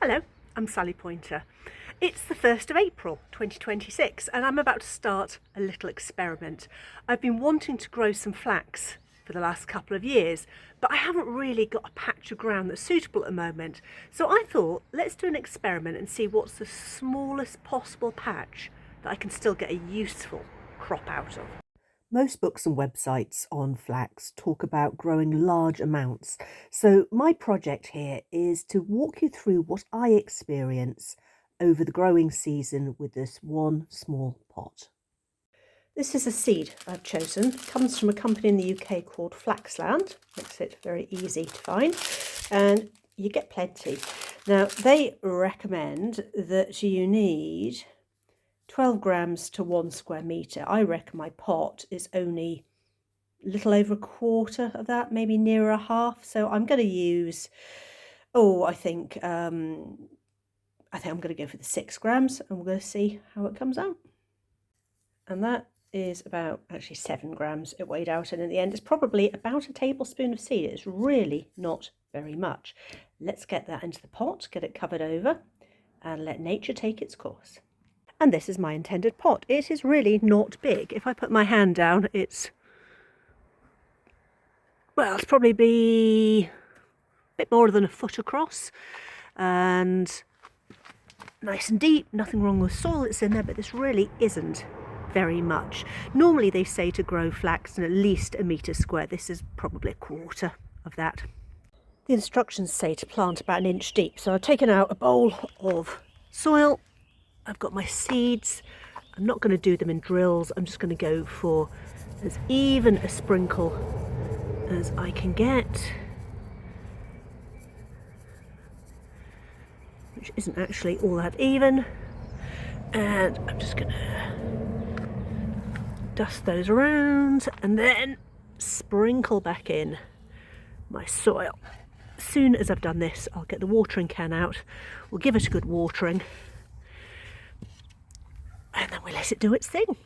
Hello, I'm Sally Pointer. It's the 1st of April 2026 and I'm about to start a little experiment. I've been wanting to grow some flax for the last couple of years, but I haven't really got a patch of ground that's suitable at the moment. So I thought, let's do an experiment and see what's the smallest possible patch that I can still get a useful crop out of. Most books and websites on flax talk about growing large amounts. So my project here is to walk you through what I experience over the growing season with this one small pot. This is a seed I've chosen. It comes from a company in the UK called Flaxland. Makes it very easy to find. And you get plenty. Now, they recommend that you need 12 grams to 1 square metre. I reckon my pot is only a little over a quarter of that, maybe nearer a half. So I'm going to use, I think I'm going to go for the 6 grams and we're going to see how it comes out. And that is about actually 7 grams it weighed out, and in the end it's probably about a tablespoon of seed. It's really not very much. Let's get that into the pot, get it covered over and let nature take its course. And this is my intended pot. It is really not big. If I put my hand down, it's probably be a bit more than a foot across and nice and deep. Nothing wrong with soil that's in there, but this really isn't very much. Normally they say to grow flax in at least a metre square. This is probably a quarter of that. The instructions say to plant about 1 inch deep. So I've taken out a bowl of soil. I've got my seeds. I'm not going to do them in drills. I'm just going to go for as even a sprinkle as I can get, which isn't actually all that even. And I'm just going to dust those around and then sprinkle back in my soil. As soon as I've done this, I'll get the watering can out. We'll give it a good watering. And then we let it do its thing.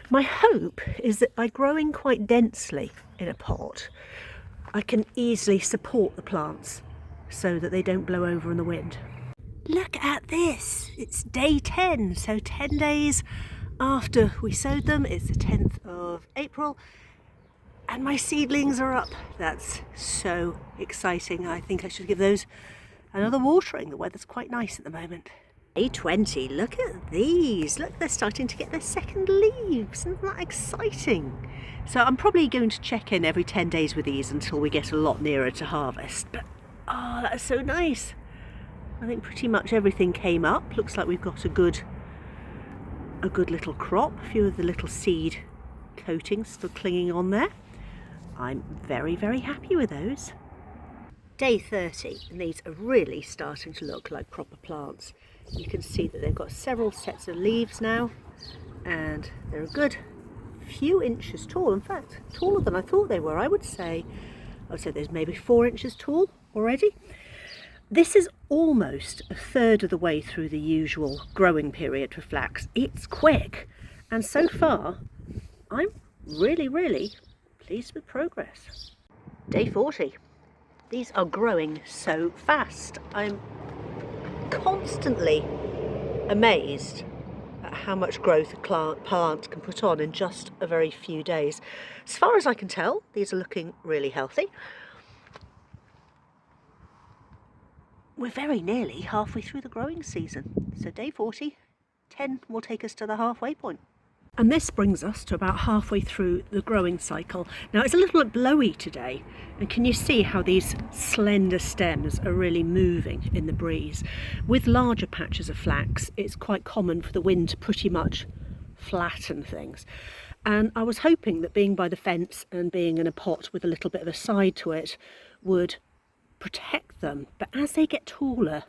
My hope is that by growing quite densely in a pot, I can easily support the plants so that they don't blow over in the wind. Look at this. It's day 10, so 10 days after we sowed them. It's the 10th of April and my seedlings are up. That's so exciting. I think I should give those another watering. The weather's quite nice at the moment. Day 20, look at these. Look, they're starting to get their second leaves. Isn't that exciting? So I'm probably going to check in every 10 days with these until we get a lot nearer to harvest. But, that's so nice. I think pretty much everything came up. Looks like we've got a good little crop. A few of the little seed coatings still clinging on there. I'm very, very happy with those. Day 30, and these are really starting to look like proper plants. You can see that they've got several sets of leaves now, and they're a good few inches tall. In fact, taller than I thought they were. I would say there's maybe 4 inches tall already. This is almost a third of the way through the usual growing period for flax. It's quick, and so far I'm really, really pleased with progress. Day 40. These are growing so fast. I'm constantly amazed at how much growth a plant can put on in just a very few days. As far as I can tell, these are looking really healthy. We're very nearly halfway through the growing season. So day 40, 10 will take us to the halfway point. And this brings us to about halfway through the growing cycle. Now it's a little bit blowy today, and can you see how these slender stems are really moving in the breeze? With larger patches of flax, it's quite common for the wind to pretty much flatten things. And I was hoping that being by the fence and being in a pot with a little bit of a side to it would protect them. But as they get taller,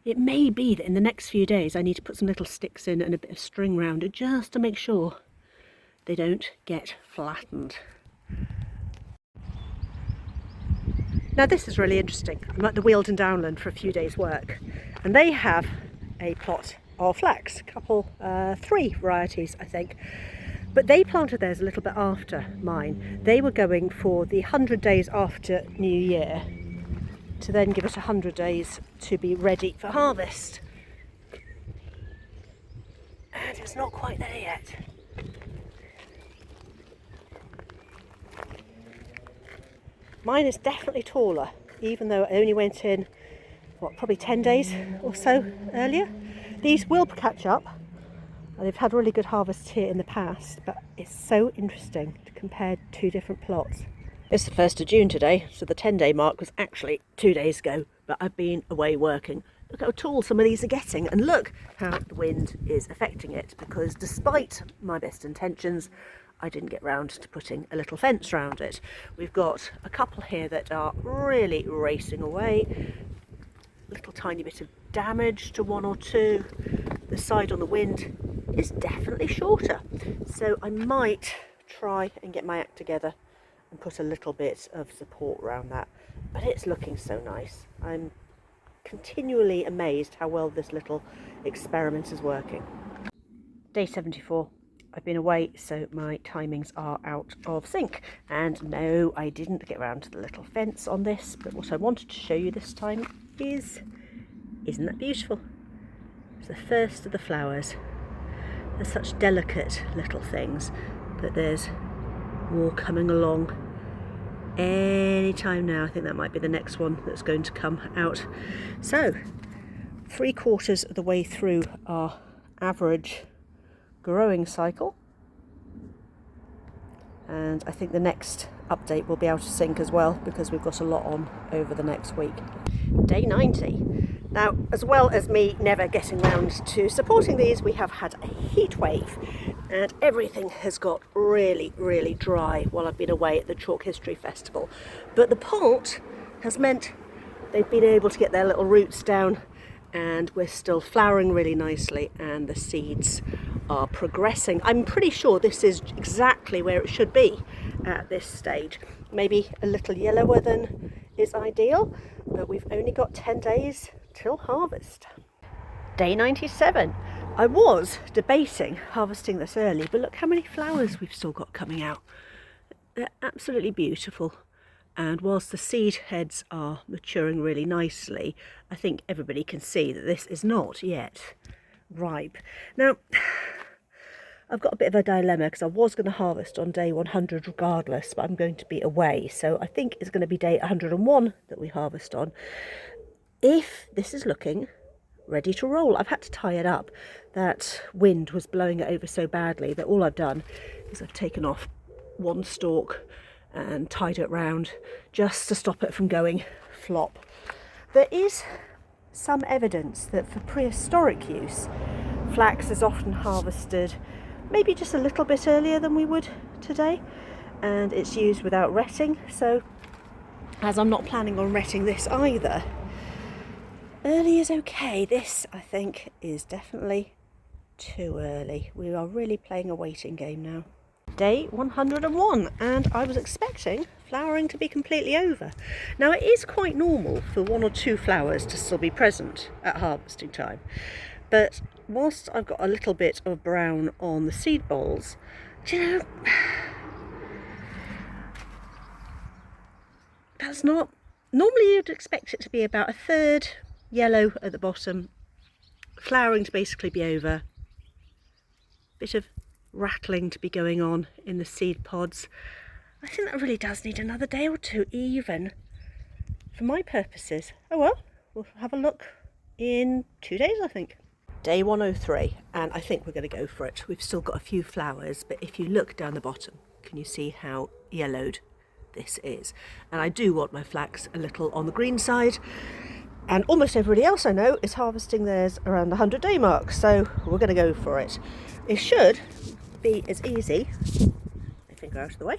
it may be that in the next few days I need to put some little sticks in and a bit of string round it just to make sure they don't get flattened. Now this is really interesting. I'm at the Wealden Downland for a few days' work, and they have a plot of flax, a 3 varieties I think. But they planted theirs a little bit after mine. They were going for the 100 days after New Year to then give it 100 days to be ready for harvest. And it's not quite there yet. Mine is definitely taller, even though I only went in, probably 10 days or so earlier. These will catch up. They've had really good harvests here in the past, but it's so interesting to compare two different plots. It's the 1st of June today, so the 10-day mark was actually 2 days ago, but I've been away working. Look how tall some of these are getting, and look how the wind is affecting it, because despite my best intentions, I didn't get round to putting a little fence around it. We've got a couple here that are really racing away. A little tiny bit of damage to one or two. The side on the wind is definitely shorter, so I might try and get my act together and put a little bit of support around that. But it's looking so nice. I'm continually amazed how well this little experiment is working. Day 74. I've been away, so my timings are out of sync. And no, I didn't get around to the little fence on this, but what I wanted to show you this time is, isn't that beautiful? It's the first of the flowers. They're such delicate little things, but there's more coming along any time now. I think that might be the next one that's going to come out. So 3/4 of the way through our average growing cycle, and I think the next update will be out of sync as well, because we've got a lot on over the next week. Day 90. Now, as well as me never getting round to supporting these, we have had a heat wave, and everything has got really, really dry while I've been away at the Chalk History Festival. But the pot has meant they've been able to get their little roots down, and we're still flowering really nicely, and the seeds are progressing. I'm pretty sure this is exactly where it should be at this stage. Maybe a little yellower than is ideal, but we've only got 10 days till harvest. Day 97. I was debating harvesting this early, but look how many flowers we've still got coming out. They're absolutely beautiful. And whilst the seed heads are maturing really nicely, I think everybody can see that this is not yet ripe. Now, I've got a bit of a dilemma, because I was going to harvest on day 100 regardless, but I'm going to be away. So I think it's going to be day 101 that we harvest on. If this is looking ready to roll, I've had to tie it up. That wind was blowing it over so badly that all I've done is I've taken off one stalk and tied it round just to stop it from going flop. There is some evidence that for prehistoric use, flax is often harvested maybe just a little bit earlier than we would today, and it's used without retting. So as I'm not planning on retting this either, early is okay. This, I think, is definitely too early. We are really playing a waiting game now. Day 101, and I was expecting flowering to be completely over. Now, it is quite normal for 1 or 2 flowers to still be present at harvesting time, but whilst I've got a little bit of brown on the seed balls, do you know, that's not, normally you'd expect it to be about 1/3 yellow at the bottom, flowering to basically be over, bit of rattling to be going on in the seed pods. I think that really does need another day or two even for my purposes. Oh well, we'll have a look in 2 days, I think. Day 103, and I think we're going to go for it. We've still got a few flowers, but if you look down the bottom, can you see how yellowed this is? And I do want my flax a little on the green side, and almost everybody else I know is harvesting theirs around the 100-day mark, so we're going to go for it. It should be as easy, my finger out of the way,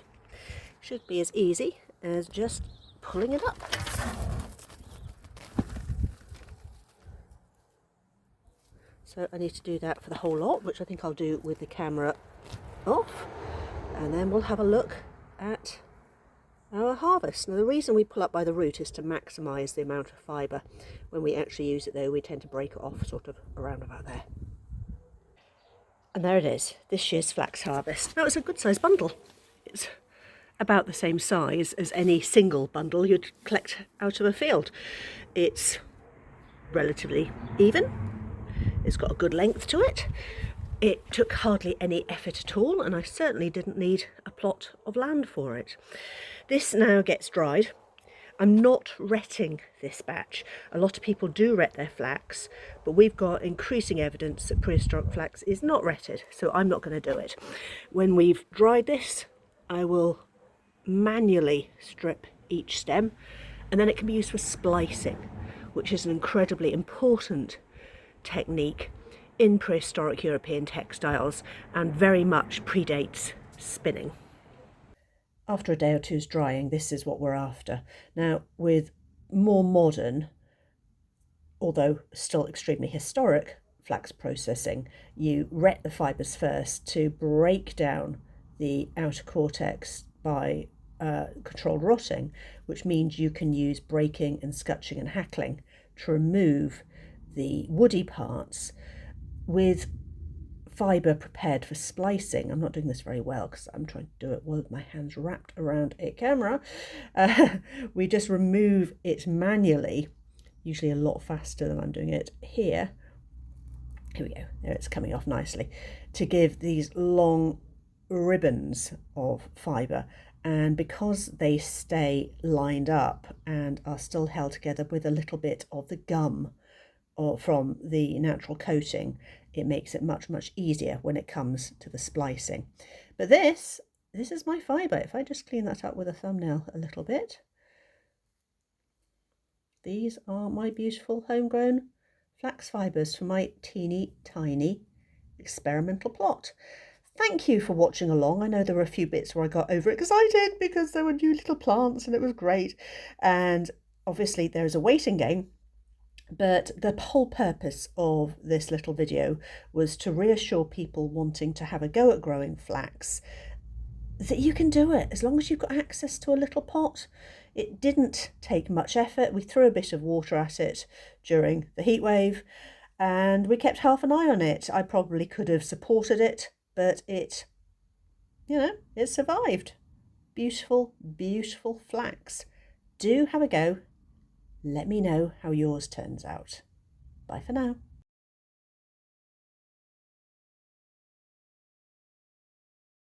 should be as easy as just pulling it up. So I need to do that for the whole lot, which I think I'll do with the camera off, and then we'll have a look at our harvest. Now, the reason we pull up by the root is to maximise the amount of fibre. When we actually use it though, we tend to break it off sort of around about there. And there it is, this year's flax harvest. Now, it's a good sized bundle. It's about the same size as any single bundle you'd collect out of a field. It's relatively even, it's got a good length to it. It took hardly any effort at all, and I certainly didn't need a plot of land for it. This now gets dried. I'm not retting this batch. A lot of people do ret their flax, but we've got increasing evidence that prehistoric flax is not retted, so I'm not going to do it. When we've dried this, I will manually strip each stem, and then it can be used for splicing, which is an incredibly important technique in prehistoric European textiles and very much predates spinning. After a day or two's drying, this is what we're after. Now, with more modern, although still extremely historic, flax processing, you ret the fibres first to break down the outer cortex by controlled rotting, which means you can use breaking and scutching and hackling to remove the woody parts with fibre prepared for splicing. I'm not doing this very well because I'm trying to do it with my hands wrapped around a camera. We just remove it manually, usually a lot faster than I'm doing it here. Here we go, there it's coming off nicely, to give these long ribbons of fibre. And because they stay lined up and are still held together with a little bit of the gum or from the natural coating, it makes it much easier when it comes to the splicing. But this is my fibre. If I just clean that up with a thumbnail a little bit, these are my beautiful homegrown flax fibres for my teeny tiny experimental plot. Thank you for watching along. I know there were a few bits where I got overexcited because there were new little plants and it was great. And obviously there's a waiting game. But the whole purpose of this little video was to reassure people wanting to have a go at growing flax that you can do it as long as you've got access to a little pot. It didn't take much effort. We threw a bit of water at it during the heat wave and we kept half an eye on it. I probably could have supported it, but it survived. Beautiful, beautiful flax. Do have a go. Let me know how yours turns out. Bye for now.